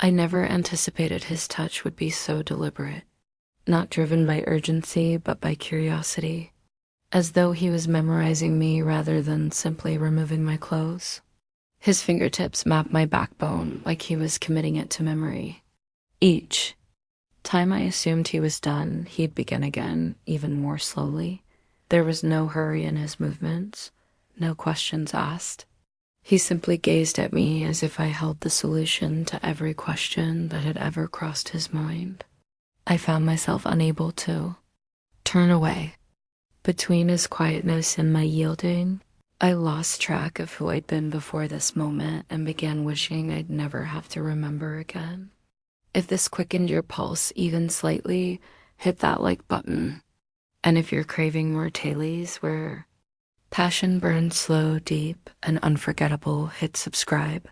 I never anticipated his touch would be so deliberate, not driven by urgency, but by curiosity, as though he was memorizing me rather than simply removing my clothes. His fingertips mapped my backbone like he was committing it to memory. Each time I assumed he was done, he'd begin again, even more slowly. There was no hurry in his movements, no questions asked. He simply gazed at me as if I held the solution to every question that had ever crossed his mind. I found myself unable to turn away. Between his quietness and my yielding, I lost track of who I'd been before this moment and began wishing I'd never have to remember again. If this quickened your pulse even slightly, hit that like button. And if you're craving more tales where passion burns slow, deep, and unforgettable, hit subscribe.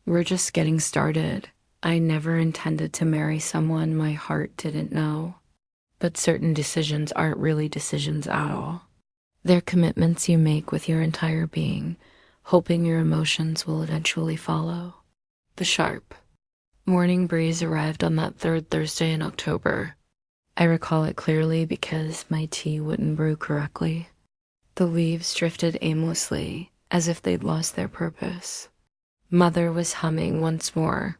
We're just getting started. I never intended to marry someone my heart didn't know. But certain decisions aren't really decisions at all. They're commitments you make with your entire being, hoping your emotions will eventually follow. The sharp morning breeze arrived on that third Thursday in October. I recall it clearly because my tea wouldn't brew correctly. The leaves drifted aimlessly, as if they'd lost their purpose. Mother was humming once more,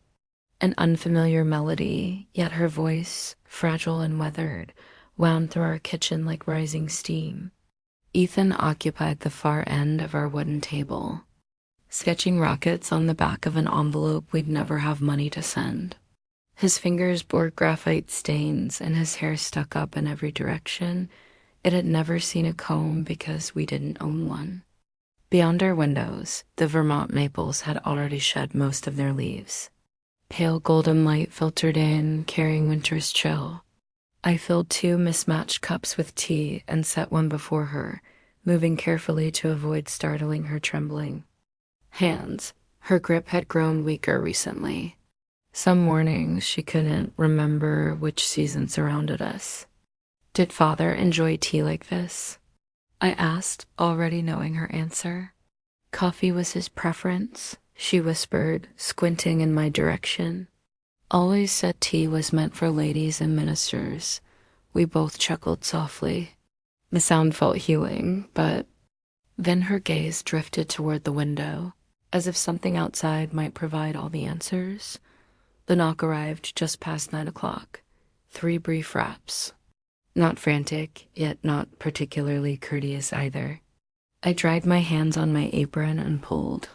an unfamiliar melody, yet her voice, fragile and weathered, wound through our kitchen like rising steam. Ethan occupied the far end of our wooden table, sketching rockets on the back of an envelope we'd never have money to send. His fingers bore graphite stains and his hair stuck up in every direction. It had never seen a comb because we didn't own one. Beyond our windows, the Vermont maples had already shed most of their leaves. Pale golden light filtered in, carrying winter's chill. I filled 2 mismatched cups with tea and set one before her, moving carefully to avoid startling her trembling hands. Her grip had grown weaker recently. Some mornings she couldn't remember which season surrounded us. Did father enjoy tea like this? I asked, already knowing her answer. Coffee was his preference, she whispered, squinting in my direction. Always said tea was meant for ladies and ministers. We both chuckled softly. The sound felt healing, but then her gaze drifted toward the window, as if something outside might provide all the answers. The knock arrived just past 9 o'clock. 3 brief raps. Not frantic, yet not particularly courteous either. I dried my hands on my apron and pulled.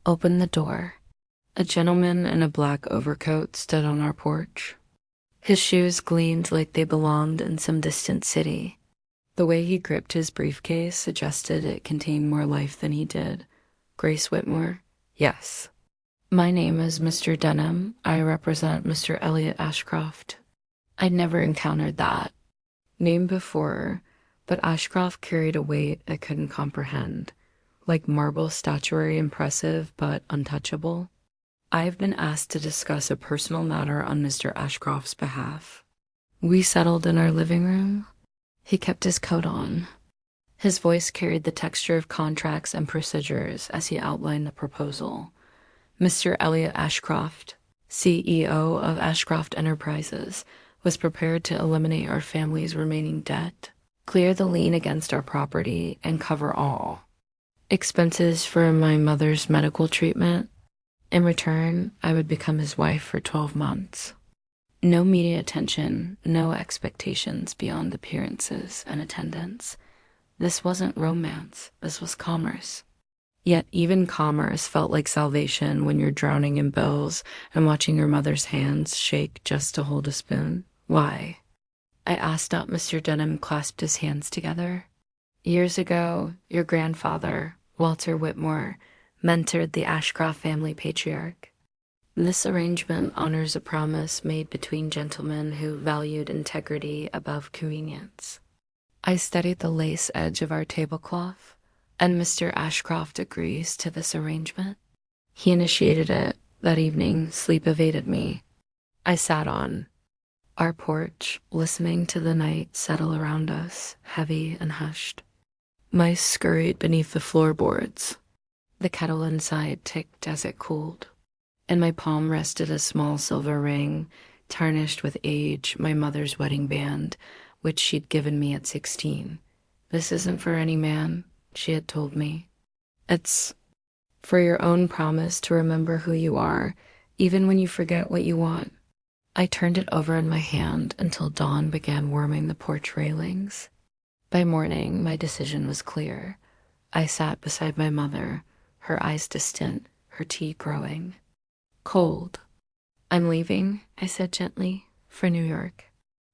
Opened the door. A gentleman in a black overcoat stood on our porch. His shoes gleamed like they belonged in some distant city. The way he gripped his briefcase suggested it contained more life than he did. Grace Whitmore? Yes. My name is Mr. Denham. I represent Mr. Elliot Ashcroft. I'd never encountered that name before, but Ashcroft carried a weight I couldn't comprehend, like marble statuary, impressive but untouchable. I've been asked to discuss a personal matter on Mr. Ashcroft's behalf. We settled in our living room. He kept his coat on. His voice carried the texture of contracts and procedures as he outlined the proposal. Mr. Elliot Ashcroft, CEO of Ashcroft Enterprises, was prepared to eliminate our family's remaining debt, clear the lien against our property, and cover all expenses for my mother's medical treatment. In return, I would become his wife for 12 months. No media attention, no expectations beyond appearances and attendance. This wasn't romance, this was commerce. Yet even commerce felt like salvation when you're drowning in bills and watching your mother's hands shake just to hold a spoon. Why? I asked up. Mr. Denham clasped his hands together. Years ago, your grandfather, Walter Whitmore, mentored the Ashcroft family patriarch. This arrangement honors a promise made between gentlemen who valued integrity above convenience. I studied the lace edge of our tablecloth. And Mr. Ashcroft agrees to this arrangement. He initiated it that evening. Sleep evaded me. I sat on our porch, listening to the night settle around us, heavy and hushed. Mice scurried beneath the floorboards. The kettle inside ticked as it cooled. In my palm rested a small silver ring, tarnished with age, my mother's wedding band, which she'd given me at 16. This isn't for any man, she had told me. It's for your own promise to remember who you are, even when you forget what you want. I turned it over in my hand until dawn began warming the porch railings. By morning, my decision was clear. I sat beside my mother, her eyes distant, her tea growing. Cold. I'm leaving, I said gently, for New York.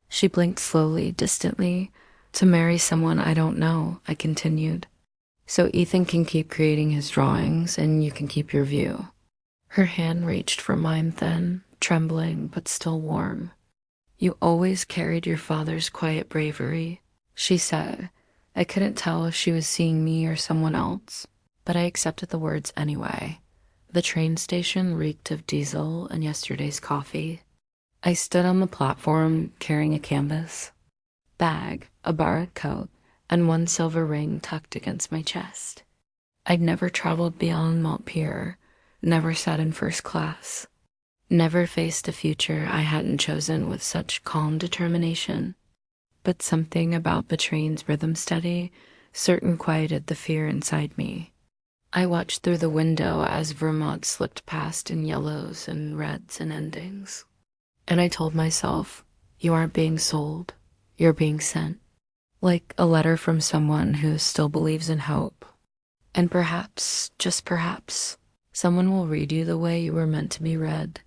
She blinked slowly, distantly. To marry someone I don't know, I continued. So Ethan can keep creating his drawings and you can keep your view. Her hand reached for mine then, trembling but still warm. You always carried your father's quiet bravery, she said. I couldn't tell if she was seeing me or someone else, but I accepted the words anyway. The train station reeked of diesel and yesterday's coffee. I stood on the platform carrying a canvas, bag, a borrowed coat, and one silver ring tucked against my chest. I'd never traveled beyond Montpellier, never sat in first class, never faced a future I hadn't chosen with such calm determination. But something about the train's rhythm steady certain quieted the fear inside me. I watched through the window as Vermont slipped past in yellows and reds and endings. And I told myself, you aren't being sold, you're being sent. Like a letter from someone who still believes in hope. And perhaps, just perhaps, someone will read you the way you were meant to be read.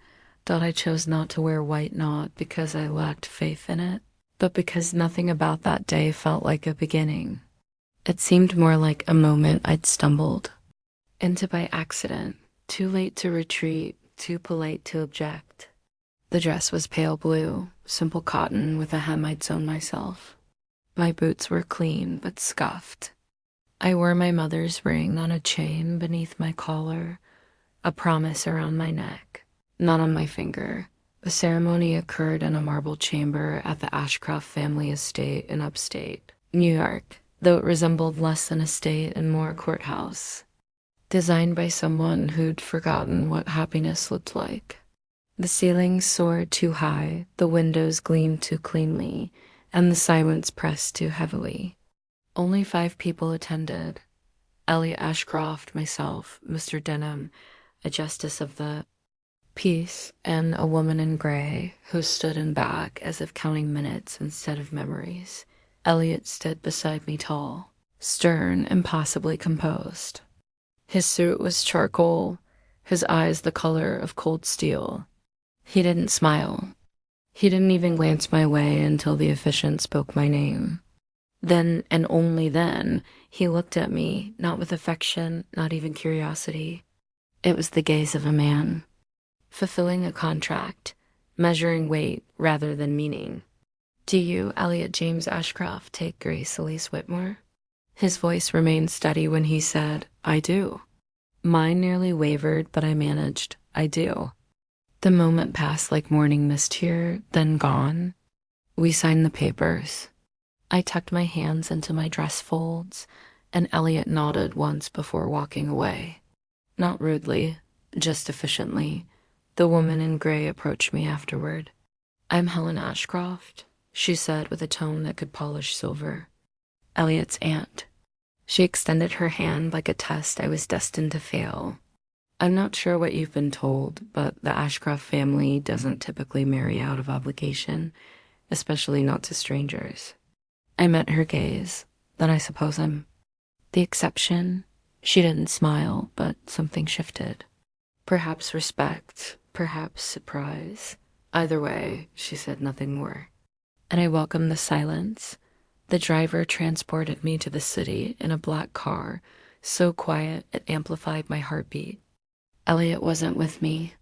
That I chose not to wear white not because I lacked faith in it, but because nothing about that day felt like a beginning. It seemed more like a moment I'd stumbled into by accident, too late to retreat, too polite to object. The dress was pale blue, simple cotton with a hem I'd sewn myself. My boots were clean but scuffed. I wore my mother's ring on a chain beneath my collar, a promise around my neck, not on my finger. The ceremony occurred in a marble chamber at the Ashcroft family estate in upstate New York, though it resembled less an estate and more a courthouse. Designed by someone who'd forgotten what happiness looked like. The ceilings soared too high, the windows gleamed too cleanly, and the silence pressed too heavily. Only 5 people attended. Elliot Ashcroft, myself, Mr. Denham, a justice of the peace, and a woman in gray who stood in back as if counting minutes instead of memories. Elliot stood beside me tall, stern, impossibly composed. His suit was charcoal, his eyes the color of cold steel. He didn't smile. He didn't even glance my way until the officiant spoke my name. Then, and only then, he looked at me, not with affection, not even curiosity. It was the gaze of a man, fulfilling a contract, measuring weight rather than meaning. Do you, Elliot James Ashcroft, take Grace Elise Whitmore? His voice remained steady when he said, I do. Mine nearly wavered, but I managed. I do. The moment passed like morning mist here, then gone. We signed the papers. I tucked my hands into my dress folds, and Elliot nodded once before walking away. Not rudely, just efficiently. The woman in gray approached me afterward. I'm Helen Ashcroft, she said with a tone that could polish silver. Elliot's aunt. She extended her hand like a test I was destined to fail. I'm not sure what you've been told, but the Ashcroft family doesn't typically marry out of obligation, especially not to strangers. I met her gaze, then I suppose I'm the exception. She didn't smile, but something shifted. Perhaps respect, perhaps surprise. Either way, she said nothing more. And I welcomed the silence. The driver transported me to the city in a black car, so quiet it amplified my heartbeat. Elliot wasn't with me.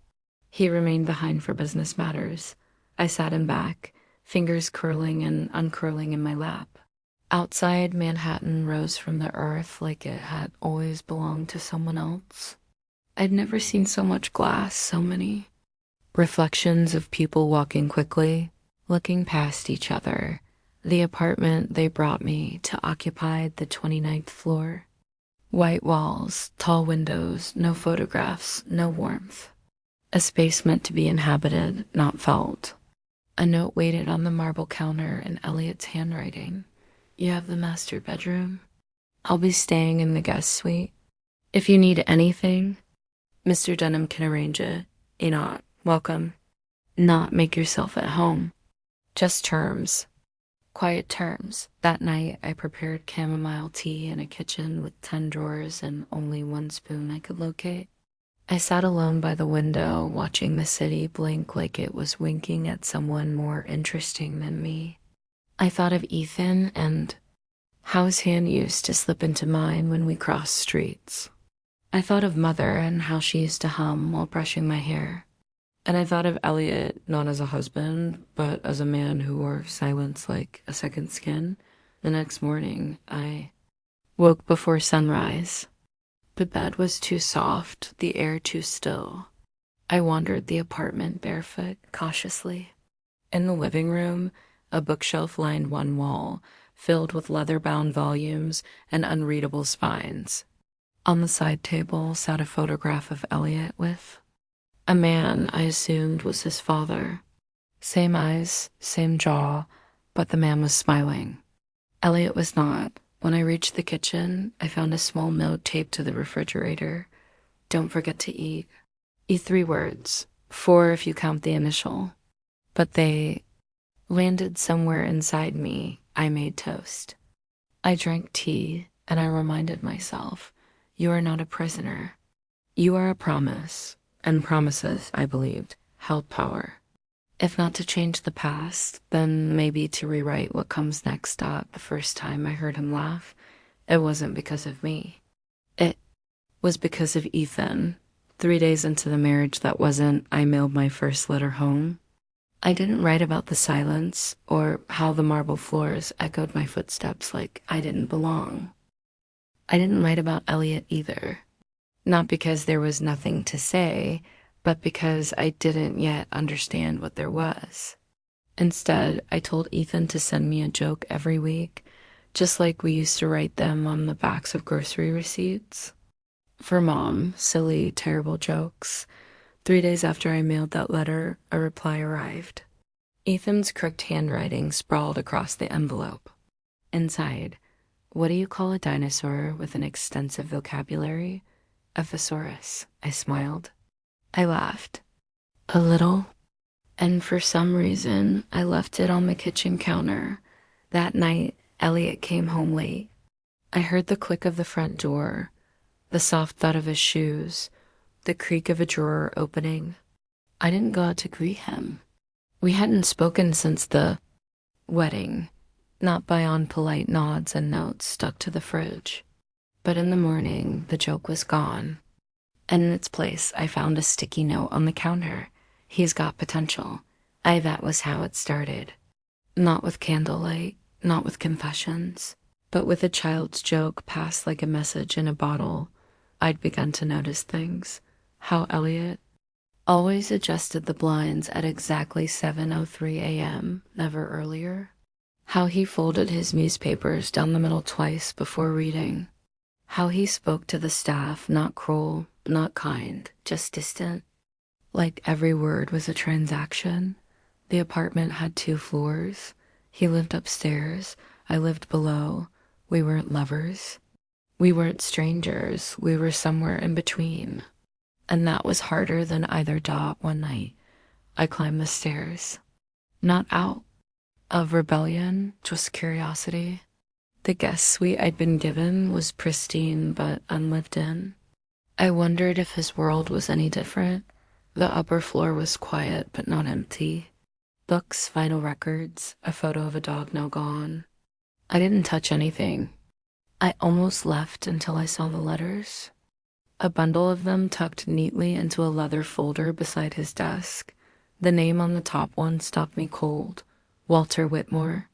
He remained behind for business matters. I sat in back, fingers curling and uncurling in my lap. Outside, Manhattan rose from the earth like it had always belonged to someone else. I'd never seen so much glass, so many reflections of people walking quickly, looking past each other. The apartment they brought me to occupied the 29th floor. White walls, tall windows, no photographs, no warmth. A space meant to be inhabited, not felt. A note waited on the marble counter in Elliot's handwriting. You have the master bedroom. I'll be staying in the guest suite. If you need anything, Mr. Dunham can arrange it. Not welcome. Not make yourself at home. Just terms. Quiet terms. That night, I prepared chamomile tea in a kitchen with 10 drawers and only one spoon I could locate. I sat alone by the window, watching the city blink like it was winking at someone more interesting than me. I thought of Ethan and how his hand used to slip into mine when we crossed streets. I thought of Mother and how she used to hum while brushing my hair. And I thought of Elliot not as a husband, but as a man who wore silence like a second skin. The next morning, I woke before sunrise. The bed was too soft, the air too still. I wandered the apartment barefoot, cautiously. In the living room, a bookshelf lined one wall, filled with leather-bound volumes and unreadable spines. On the side table sat a photograph of Elliot with a man I assumed was his father. Same eyes, same jaw, but the man was smiling. Elliot was not. When I reached the kitchen, I found a small note taped to the refrigerator. Don't forget to eat. Eat 3 words, 4 if you count the initial. But they landed somewhere inside me. I made toast. I drank tea, and I reminded myself, you are not a prisoner. You are a promise. And promises, I believed, held power. If not to change the past, then maybe to rewrite what comes next. The first time I heard him laugh, it wasn't because of me. It was because of Ethan. 3 days into the marriage that wasn't, I mailed my first letter home. I didn't write about the silence or how the marble floors echoed my footsteps like I didn't belong. I didn't write about Elliot either. Not because there was nothing to say, but because I didn't yet understand what there was. Instead, I told Ethan to send me a joke every week, just like we used to write them on the backs of grocery receipts. For Mom, silly, terrible jokes. 3 days after I mailed that letter, a reply arrived. Ethan's crooked handwriting sprawled across the envelope. Inside, what do you call a dinosaur with an extensive vocabulary? A thesaurus. I smiled. I laughed. A little. And for some reason, I left it on the kitchen counter. That night, Elliot came home late. I heard the click of the front door, the soft thud of his shoes, the creak of a drawer opening. I didn't go out to greet him. We hadn't spoken since the wedding, not beyond polite nods and notes stuck to the fridge. But in the morning, the joke was gone. And in its place, I found a sticky note on the counter. He's got potential. That was how it started. Not with candlelight, not with confessions, but with a child's joke passed like a message in a bottle. I'd begun to notice things. How Elliot always adjusted the blinds at exactly 7:03 a.m., never earlier. How he folded his newspapers down the middle twice before reading. How he spoke to the staff, not cruel, not kind, just distant. Like every word was a transaction. The apartment had 2 floors. He lived upstairs. I lived below. We weren't lovers. We weren't strangers. We were somewhere in between. And that was harder than either dot. One night, I climbed the stairs. Not out of rebellion, just curiosity. The guest suite I'd been given was pristine but unlived in. I wondered if his world was any different. The upper floor was quiet but not empty. Books, vinyl records, a photo of a dog now gone. I didn't touch anything. I almost left until I saw the letters. A bundle of them tucked neatly into a leather folder beside his desk. The name on the top one stopped me cold. Walter Whitmore.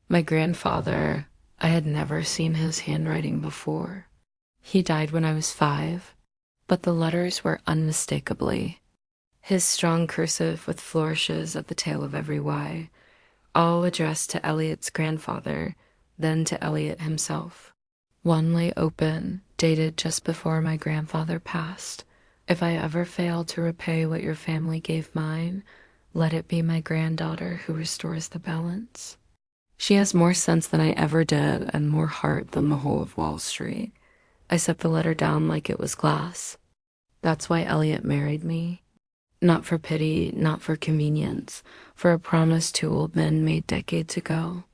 My grandfather. I had never seen his handwriting before. He died when I was 5, but the letters were unmistakably his strong cursive with flourishes at the tail of every Y, all addressed to Elliot's grandfather, then to Elliot himself. One lay open, dated just before my grandfather passed. If I ever fail to repay what your family gave mine, let it be my granddaughter who restores the balance. She has more sense than I ever did and more heart than the whole of Wall Street. I set the letter down like it was glass. That's why Elliot married me. Not for pity, not for convenience, for a promise two old men made decades ago.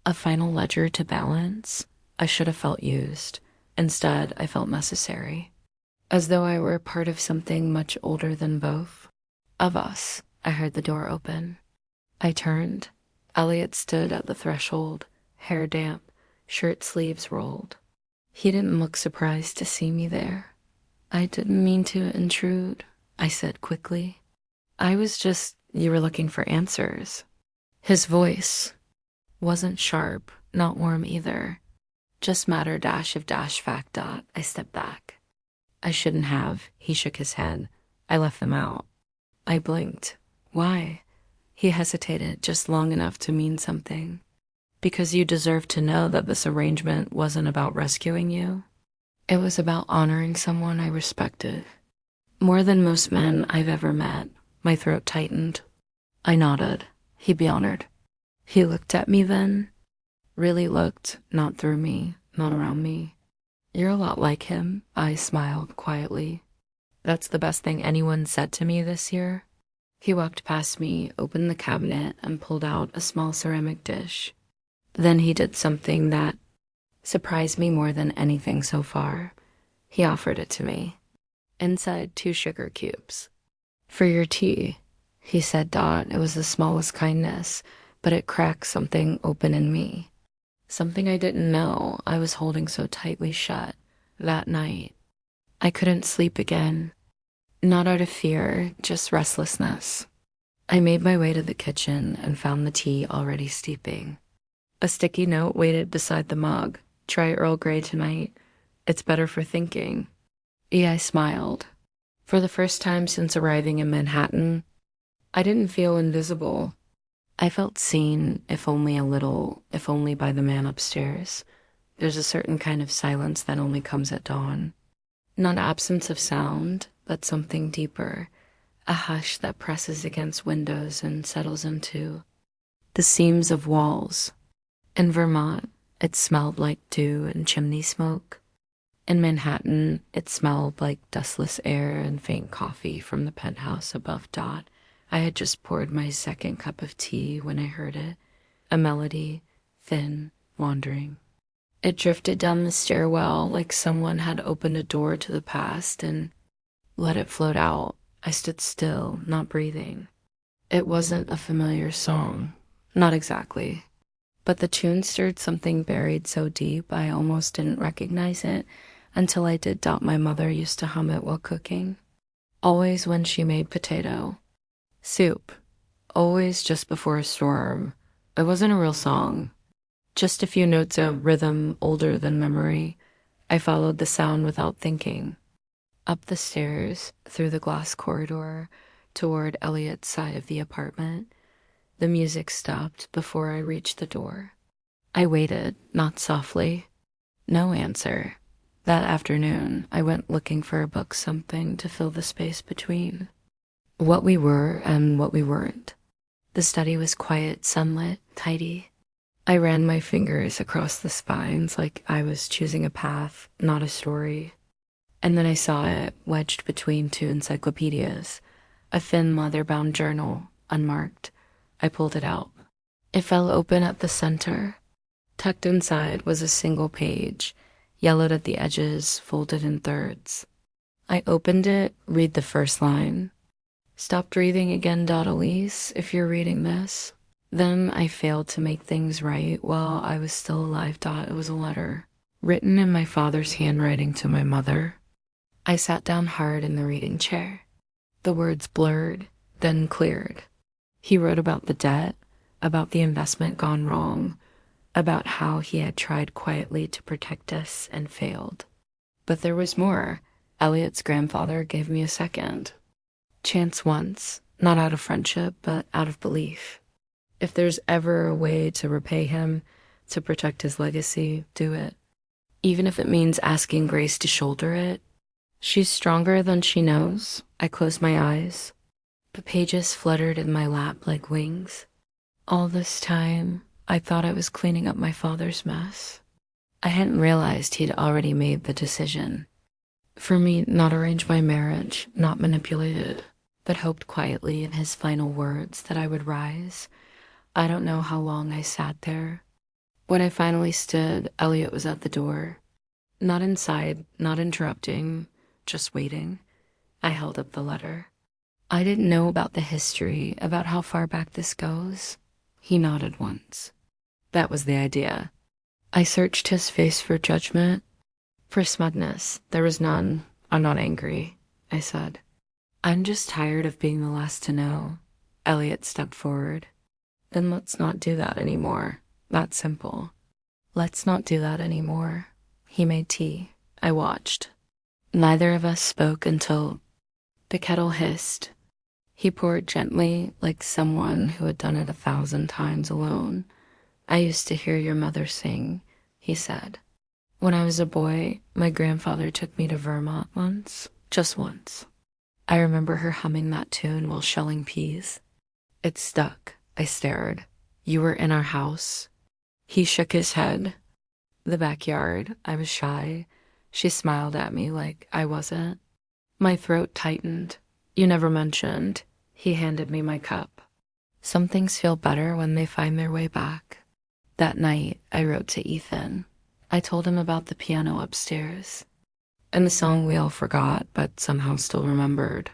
A final ledger to balance. I should have felt used. Instead, I felt necessary. As though I were part of something much older than both. Of us. I heard the door open. I turned. Elliot stood at the threshold, hair damp, shirt sleeves rolled. He didn't look surprised to see me there. I didn't mean to intrude, I said quickly. You were looking for answers. His voice wasn't sharp, not warm either. Just matter dash of dash fact dot. I stepped back. I shouldn't have. He shook his head. I left them out. I blinked. Why? He hesitated just long enough to mean something. Because you deserve to know that this arrangement wasn't about rescuing you. It was about honoring someone I respected. More than most men I've ever met. My throat tightened. I nodded. He'd be honored. He looked at me then. Really looked, not through me, not around me. You're a lot like him, I smiled quietly. That's the best thing anyone said to me this year. He walked past me, opened the cabinet, and pulled out a small ceramic dish. Then he did something that surprised me more than anything so far. He offered it to me. Inside 2 sugar cubes. For your tea, he said. It was the smallest kindness, but it cracked something open in me. Something I didn't know I was holding so tightly shut that night. I couldn't sleep again. Not out of fear, just restlessness. I made my way to the kitchen and found the tea already steeping. A sticky note waited beside the mug. Try Earl Grey tonight. It's better for thinking. I smiled. For the first time since arriving in Manhattan, I didn't feel invisible. I felt seen, if only a little, if only by the man upstairs. There's a certain kind of silence that only comes at dawn. Not absence of sound, but something deeper. A hush that presses against windows and settles into the seams of walls. In Vermont, it smelled like dew and chimney smoke. In Manhattan, it smelled like dustless air and faint coffee from the penthouse above. I had just poured my second cup of tea when I heard it. A melody, thin, wandering. It drifted down the stairwell like someone had opened a door to the past and let it float out. I stood still, not breathing. It wasn't a familiar song. Not exactly. But the tune stirred something buried so deep I almost didn't recognize it until I did. My mother used to hum it while cooking. Always when she made potato soup. Always just before a storm. It wasn't a real song. Just a few notes of rhythm older than memory. I followed the sound without thinking. Up the stairs, through the glass corridor, toward Elliot's side of the apartment. The music stopped before I reached the door. I waited, not softly. No answer. That afternoon, I went looking for a book, something to fill the space between what we were and what we weren't. The study was quiet, sunlit, tidy. I ran my fingers across the spines like I was choosing a path, not a story. And then I saw it wedged between 2 encyclopedias, a thin leather-bound journal, unmarked. I pulled it out. It fell open at the center. Tucked inside was a single page, yellowed at the edges, folded in thirds. I opened it, read the first line. Stop breathing again, Elise, if you're reading this. Then I failed to make things right while I was still alive. It was a letter, written in my father's handwriting to my mother. I sat down hard in the reading chair. The words blurred, then cleared. He wrote about the debt, about the investment gone wrong, about how he had tried quietly to protect us and failed. But there was more. Elliot's grandfather gave me a second chance once, not out of friendship, but out of belief. If there's ever a way to repay him, to protect his legacy, do it. Even if it means asking Grace to shoulder it. She's stronger than she knows. I closed my eyes. The pages fluttered in my lap like wings. All this time, I thought I was cleaning up my father's mess. I hadn't realized he'd already made the decision. For me, not arrange my marriage, not manipulate it, but hoped quietly in his final words that I would rise. I don't know how long I sat there. When I finally stood, Elliot was at the door. Not inside, not interrupting, just waiting. I held up the letter. I didn't know about the history, about how far back this goes. He nodded once. That was the idea. I searched his face for judgment, for smugness. There was none. I'm not angry, I said. I'm just tired of being the last to know. Elliot stepped forward. Then let's not do that anymore. That's simple. Let's not do that anymore. He made tea. I watched. Neither of us spoke until the kettle hissed. He poured gently, like someone who had done it 1,000 times alone. I used to hear your mother sing, he said. When I was a boy, my grandfather took me to Vermont once, just once. I remember her humming that tune while shelling peas. It stuck. I stared. You were in our house. He shook his head. The backyard. I was shy. She smiled at me like I wasn't. My throat tightened. You never mentioned. He handed me my cup. Some things feel better when they find their way back. That night, I wrote to Ethan. I told him about the piano upstairs and the song we all forgot but somehow still remembered.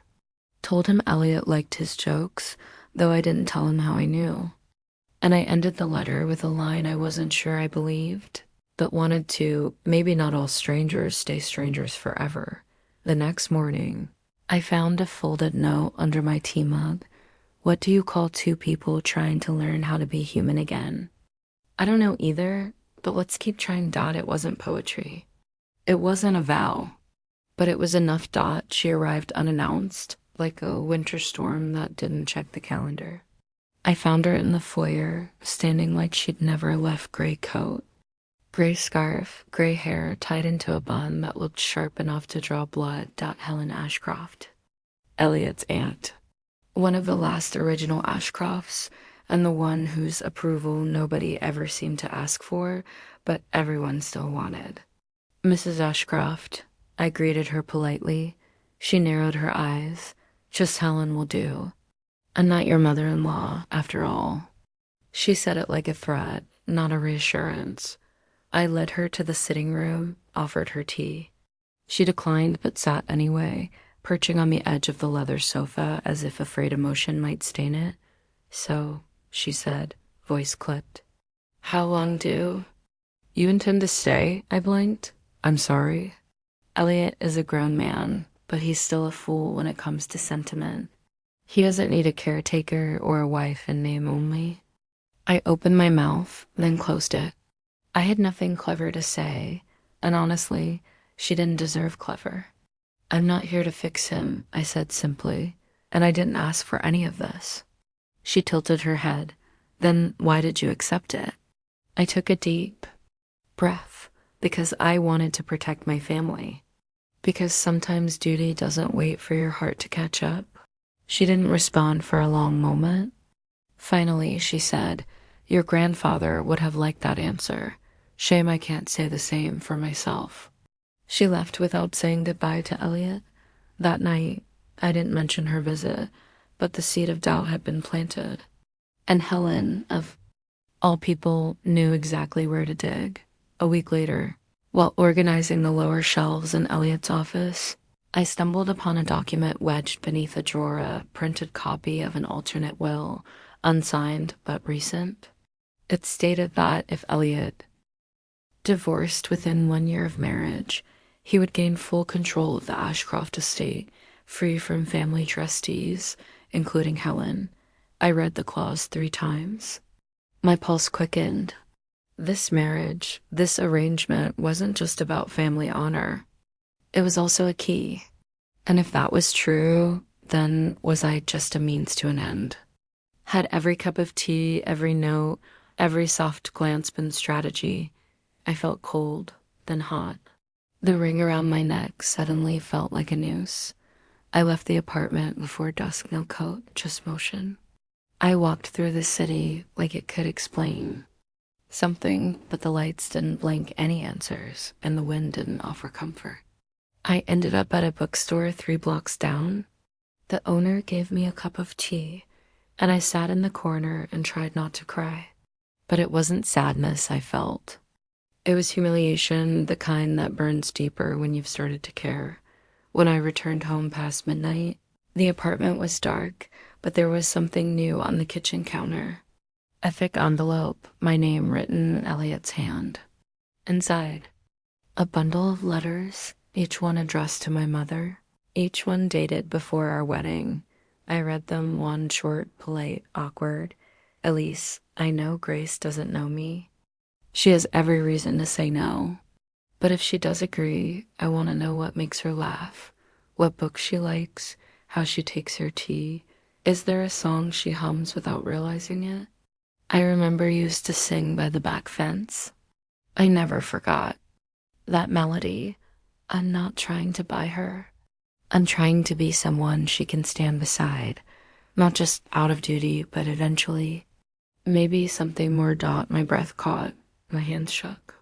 Told him Elliot liked his jokes, though I didn't tell him how I knew. And I ended the letter with a line I wasn't sure I believed, but wanted to, maybe not all strangers stay strangers forever. The next morning, I found a folded note under my tea mug. What do you call two people trying to learn how to be human again? I don't know either, but let's keep trying. It wasn't poetry. It wasn't a vow, but it was enough. She arrived unannounced, like a winter storm that didn't check the calendar. I found her in the foyer, standing like she'd never left. Gray coat, gray scarf, gray hair tied into a bun that looked sharp enough to draw blood. Helen Ashcroft, Elliot's aunt. One of the last original Ashcrofts, and the one whose approval nobody ever seemed to ask for, but everyone still wanted. Mrs. Ashcroft. I greeted her politely. She narrowed her eyes. Just Helen will do. I'm not your mother-in-law, after all. She said it like a threat, not a reassurance. I led her to the sitting room, offered her tea. She declined but sat anyway, perching on the edge of the leather sofa as if afraid emotion might stain it. So, she said, voice clipped. How long do you intend to stay? I blinked. I'm sorry. Elliot is a grown man, but he's still a fool when it comes to sentiment. He doesn't need a caretaker or a wife in name only. I opened my mouth, then closed it. I had nothing clever to say, and honestly, she didn't deserve clever. I'm not here to fix him, I said simply, and I didn't ask for any of this. She tilted her head. Then why did you accept it? I took a deep breath because I wanted to protect my family. Because sometimes duty doesn't wait for your heart to catch up. She didn't respond for a long moment. Finally, she said, your grandfather would have liked that answer. Shame I can't say the same for myself. She left without saying goodbye to Elliot. That night, I didn't mention her visit, but the seed of doubt had been planted. And Helen, of all people, knew exactly where to dig. A week later, while organizing the lower shelves in Elliot's office, I stumbled upon a document wedged beneath a drawer, a printed copy of an alternate will, unsigned but recent. It stated that if Elliot divorced within 1 year of marriage, he would gain full control of the Ashcroft estate, free from family trustees, including Helen. I read the clause 3 times. My pulse quickened. This marriage, this arrangement wasn't just about family honor. It was also a key. And if that was true, then was I just a means to an end? Had every cup of tea, every note, every soft glance been strategy? I felt cold, then hot. The ring around my neck suddenly felt like a noose. I left the apartment before dusk, no coat, just motion. I walked through the city like it could explain something, but the lights didn't blink any answers, and the wind didn't offer comfort. I ended up at a bookstore 3 blocks down. The owner gave me a cup of tea, and I sat in the corner and tried not to cry. But it wasn't sadness I felt. It was humiliation, the kind that burns deeper when you've started to care. When I returned home past midnight, the apartment was dark, but there was something new on the kitchen counter. A thick envelope, my name written in Elliot's hand. Inside, a bundle of letters, each one addressed to my mother, each one dated before our wedding. I read them, one short, polite, awkward. Elise, I know Grace doesn't know me. She has every reason to say no. But if she does agree, I want to know what makes her laugh, what books she likes, how she takes her tea. Is there a song she hums without realizing it? I remember you used to sing by the back fence. I never forgot that melody. I'm not trying to buy her. I'm trying to be someone she can stand beside, not just out of duty, but eventually. Maybe something more. My breath caught, my hands shook.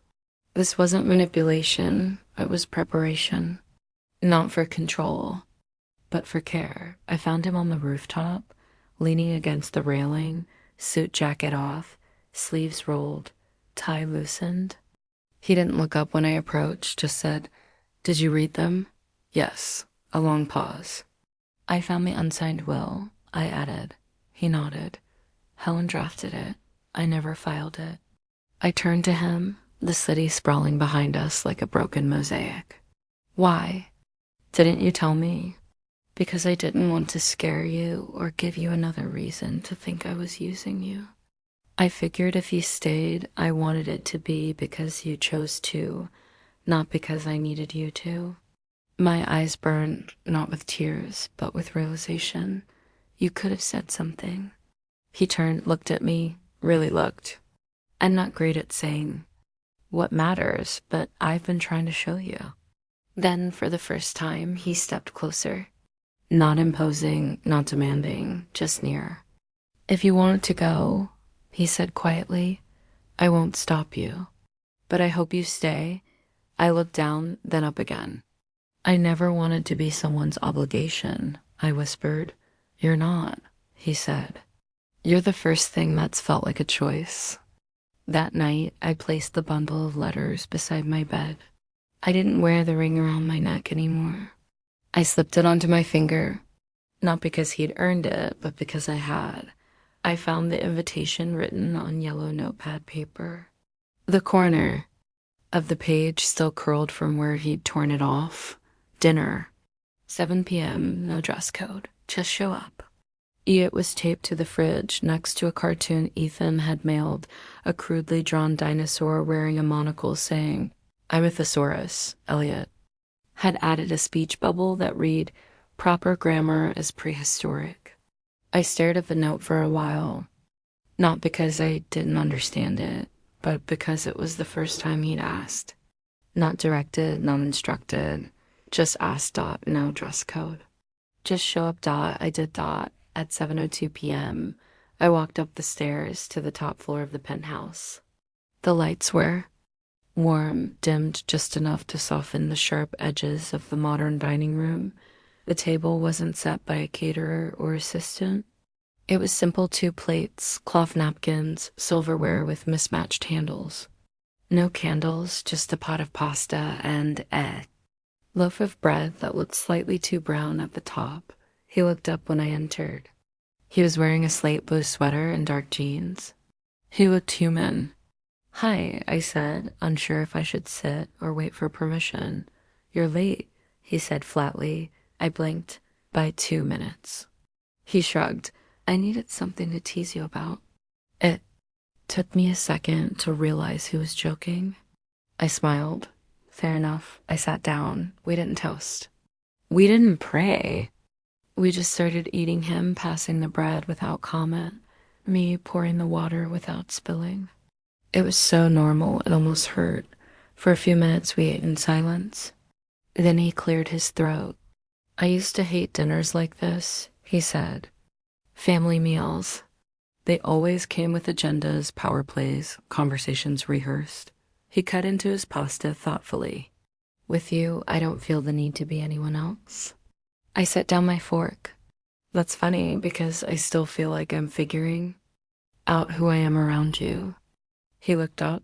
This wasn't manipulation, it was preparation. Not for control, but for care. I found him on the rooftop, leaning against the railing, suit jacket off, sleeves rolled, tie loosened. He didn't look up when I approached, just said, "Did you read them?" "Yes." A long pause. "I found the unsigned will," I added. He nodded. "Helen drafted it. I never filed it." I turned to him, the city sprawling behind us like a broken mosaic. "Why? Didn't you tell me?" "Because I didn't want to scare you or give you another reason to think I was using you. I figured if you stayed, I wanted it to be because you chose to, not because I needed you to." My eyes burned, not with tears, but with realization. You could have said something. He turned, looked at me, really looked. I'm not great at saying what matters, but I've been trying to show you. Then, for the first time, he stepped closer. Not imposing, not demanding, just near. "If you wanted to go," he said quietly, "I won't stop you. But I hope you stay." I looked down, then up again. "I never wanted to be someone's obligation," I whispered. "You're not," he said. "You're the first thing that's felt like a choice." That night, I placed the bundle of letters beside my bed. I didn't wear the ring around my neck anymore. I slipped it onto my finger, not because he'd earned it, but because I had. I found the invitation written on yellow notepad paper. The corner of the page still curled from where he'd torn it off. Dinner. 7 p.m., no dress code. Just show up. It was taped to the fridge next to a cartoon Ethan had mailed, a crudely drawn dinosaur wearing a monocle saying, "I'm a thesaurus, Elliot." Had added a speech bubble that read, "Proper grammar is prehistoric." I stared at the note for a while, not because I didn't understand it, but because it was the first time he'd asked. Not directed, not instructed, just asked. No dress code. Just show up. I did. At 7:02 p.m., I walked up the stairs to the top floor of the penthouse. The lights were warm, dimmed just enough to soften the sharp edges of the modern dining room. The table wasn't set by a caterer or assistant. It was simple 2 plates, cloth napkins, silverware with mismatched handles. No candles, just a pot of pasta and loaf of bread that looked slightly too brown at the top. He looked up when I entered. He was wearing a slate blue sweater and dark jeans. He looked human. "Hi," I said, unsure if I should sit or wait for permission. "You're late," he said flatly. I blinked. "By 2 minutes." He shrugged. "I needed something to tease you about." It took me a second to realize he was joking. I smiled. "Fair enough." I sat down. We didn't toast. We didn't pray. We just started eating, him passing the bread without comment, me pouring the water without spilling. It was so normal, it almost hurt. For a few minutes, we ate in silence. Then he cleared his throat. I used to hate dinners like this, he said. Family meals. They always came with agendas, power plays, conversations rehearsed. He cut into his pasta thoughtfully. With you, I don't feel the need to be anyone else. I set down my fork. That's funny because I still feel like I'm figuring out who I am around you. He looked up.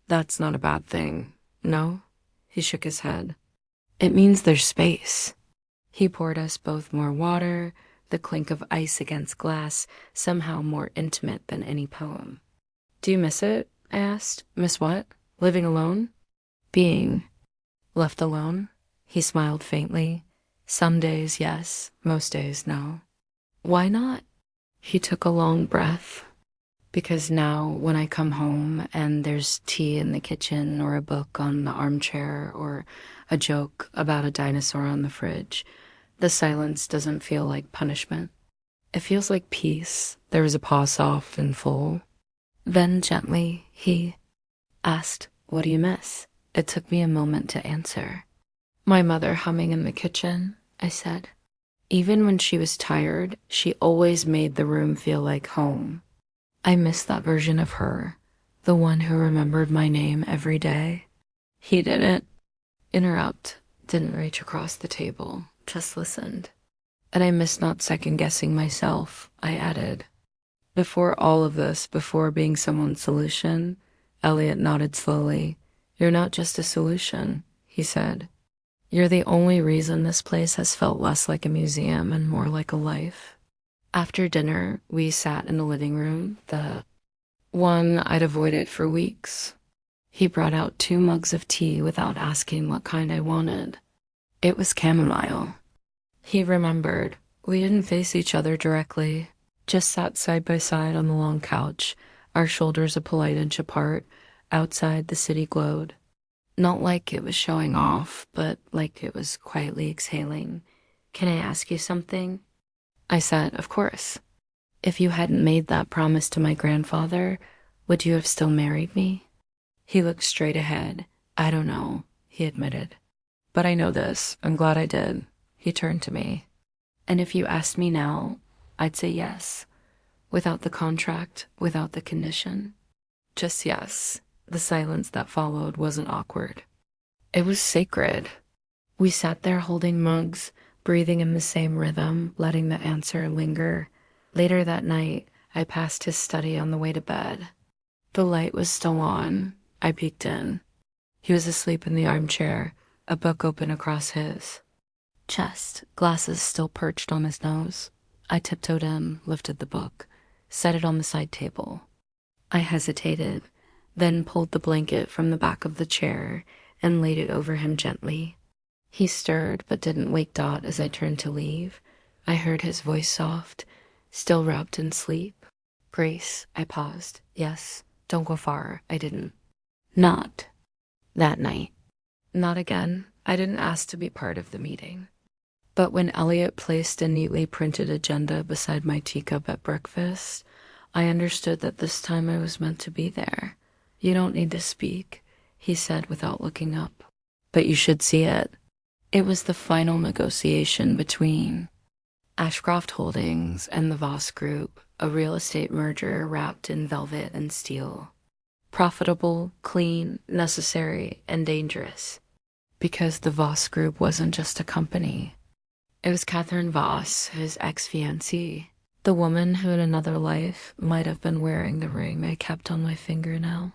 That's not a bad thing. No? He shook his head. It means there's space. He poured us both more water, the clink of ice against glass, somehow more intimate than any poem. Do you miss it? I asked. Miss what? Living alone? Being left alone? He smiled faintly. Some days, yes. Most days, no. Why not? He took a long breath. Because now, when I come home and there's tea in the kitchen or a book on the armchair or a joke about a dinosaur on the fridge, the silence doesn't feel like punishment. It feels like peace. There is a pause, soft and full. Then gently, he asked, what do you miss? It took me a moment to answer. My mother humming in the kitchen, I said. Even when she was tired, she always made the room feel like home. I miss that version of her, the one who remembered my name every day. He didn't interrupt, didn't reach across the table, just listened. And I miss not second-guessing myself, I added. Before all of this, before being someone's solution, Elliot nodded slowly. You're not just a solution, he said. You're the only reason this place has felt less like a museum and more like a life. After dinner, we sat in the living room, the one I'd avoided for weeks. He brought out 2 mugs of tea without asking what kind I wanted. It was chamomile. He remembered. We didn't face each other directly, just sat side by side on the long couch, our shoulders a polite inch apart. Outside, the city glowed. Not like it was showing off, but like it was quietly exhaling. Can I ask you something? I said, of course. If you hadn't made that promise to my grandfather, would you have still married me? He looked straight ahead. I don't know, he admitted. But I know this. I'm glad I did. He turned to me. And if you asked me now, I'd say yes. Without the contract, without the condition. Just yes. The silence that followed wasn't awkward. It was sacred. We sat there holding mugs, breathing in the same rhythm, letting the answer linger. Later that night, I passed his study on the way to bed. The light was still on. I peeked in. He was asleep in the armchair, a book open across his chest, glasses still perched on his nose. I tiptoed in, lifted the book, set it on the side table. I hesitated, then pulled the blanket from the back of the chair and laid it over him gently. He stirred but didn't wake Dot as I turned to leave. I heard his voice soft, still wrapped in sleep. Grace, I paused. Yes, don't go far. I didn't. Not that night. Not again. I didn't ask to be part of the meeting. But when Elliot placed a neatly printed agenda beside my teacup at breakfast, I understood that this time I was meant to be there. You don't need to speak, he said without looking up. But you should see it. It was the final negotiation between Ashcroft Holdings and the Voss Group, a real estate merger wrapped in velvet and steel. Profitable, clean, necessary, and dangerous. Because the Voss Group wasn't just a company. It was Catherine Voss, his ex-fiancée, the woman who in another life might have been wearing the ring I kept on my finger now.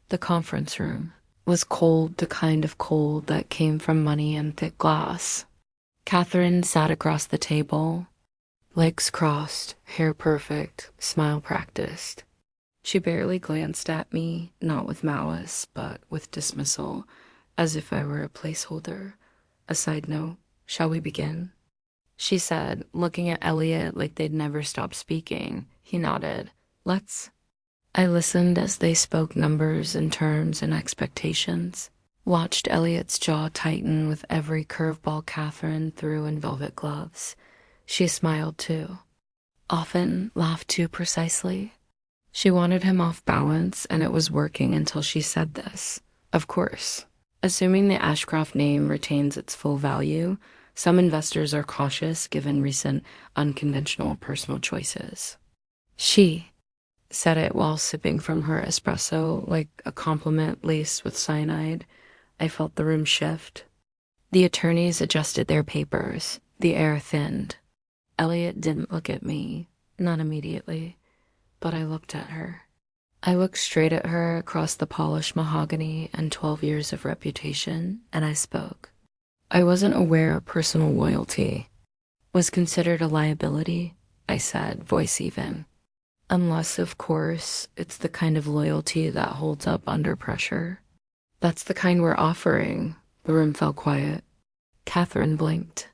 The conference room was cold, the kind of cold that came from money and thick glass. Catherine sat across the table, legs crossed, hair perfect, smile practiced. She barely glanced at me, not with malice, but with dismissal, as if I were a placeholder. A side note, shall we begin? She said, looking at Elliot like they'd never stop speaking. He nodded. Let's. I listened as they spoke numbers and terms and expectations, watched Elliot's jaw tighten with every curveball Catherine threw in velvet gloves. She smiled too. Often laughed too precisely. She wanted him off balance, and it was working until she said this. Of course, Assuming the Ashcroft name retains its full value, some investors are cautious given recent unconventional personal choices. She said it while sipping from her espresso like a compliment laced with cyanide. I felt the room shift. The attorneys adjusted their papers. The air thinned. Elliot didn't look at me, not immediately, but I looked at her. I looked straight at her across the polished mahogany and 12 years of reputation, and I spoke. I wasn't aware personal loyalty was considered a liability, I said, voice even. Unless, of course, it's the kind of loyalty that holds up under pressure. That's the kind we're offering. The room fell quiet. Catherine blinked.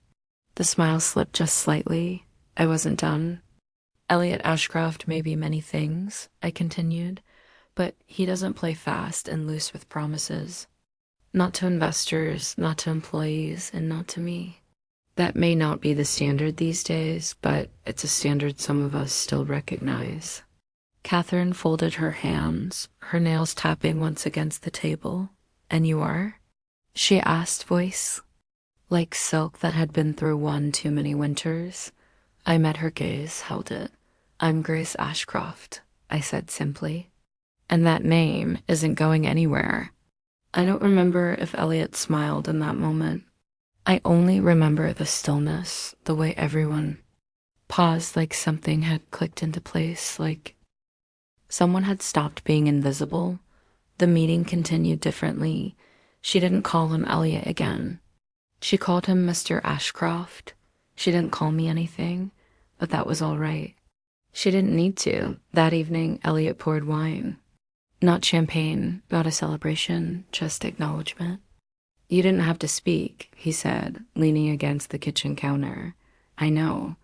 The smile slipped just slightly. I wasn't done. Elliot Ashcroft may be many things, I continued, but he doesn't play fast and loose with promises. Not to investors, not to employees, and not to me. That may not be the standard these days, but it's a standard some of us still recognize. Catherine folded her hands, her nails tapping once against the table. And you are? She asked, voice like silk that had been through one too many winters. I met her gaze, held it. I'm Grace Ashcroft, I said simply. And that name isn't going anywhere. I don't remember if Elliot smiled in that moment. I only remember the stillness, the way everyone paused like something had clicked into place, like someone had stopped being invisible. The meeting continued differently. She didn't call him Elliot again. She called him Mr. Ashcroft. She didn't call me anything, but that was all right. She didn't need to. That evening, Elliot poured wine. Not champagne, not a celebration, just acknowledgement. You didn't have to speak, he said, leaning against the kitchen counter. I know.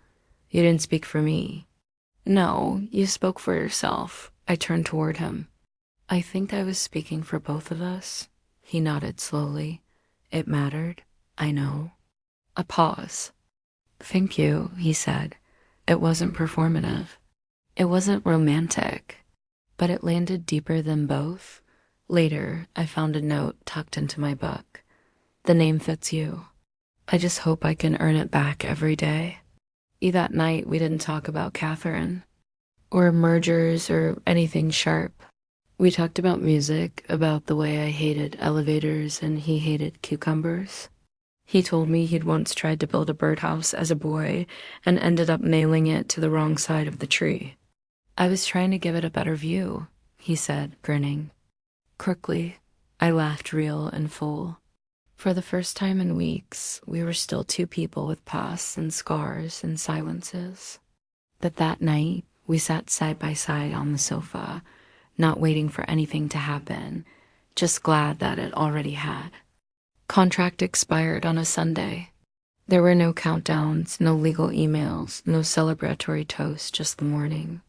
You didn't speak for me. No, you spoke for yourself. I turned toward him. I think I was speaking for both of us. He nodded slowly. It mattered. I know. A pause. Thank you, he said. It wasn't performative. It wasn't romantic. But it landed deeper than both. Later, I found a note tucked into my book. The name fits you. I just hope I can earn it back every day. That night, we didn't talk about Catherine, or mergers, or anything sharp. We talked about music, about the way I hated elevators and he hated cucumbers. He told me he'd once tried to build a birdhouse as a boy and ended up nailing it to the wrong side of the tree. I was trying to give it a better view, he said, grinning. Crookly, I laughed real and full. For the first time in weeks, we were still two people with pasts and scars and silences. But that night, we sat side by side on the sofa, not waiting for anything to happen, just glad that it already had. Contract expired on a Sunday. There were no countdowns, no legal emails, no celebratory toast, just the morning.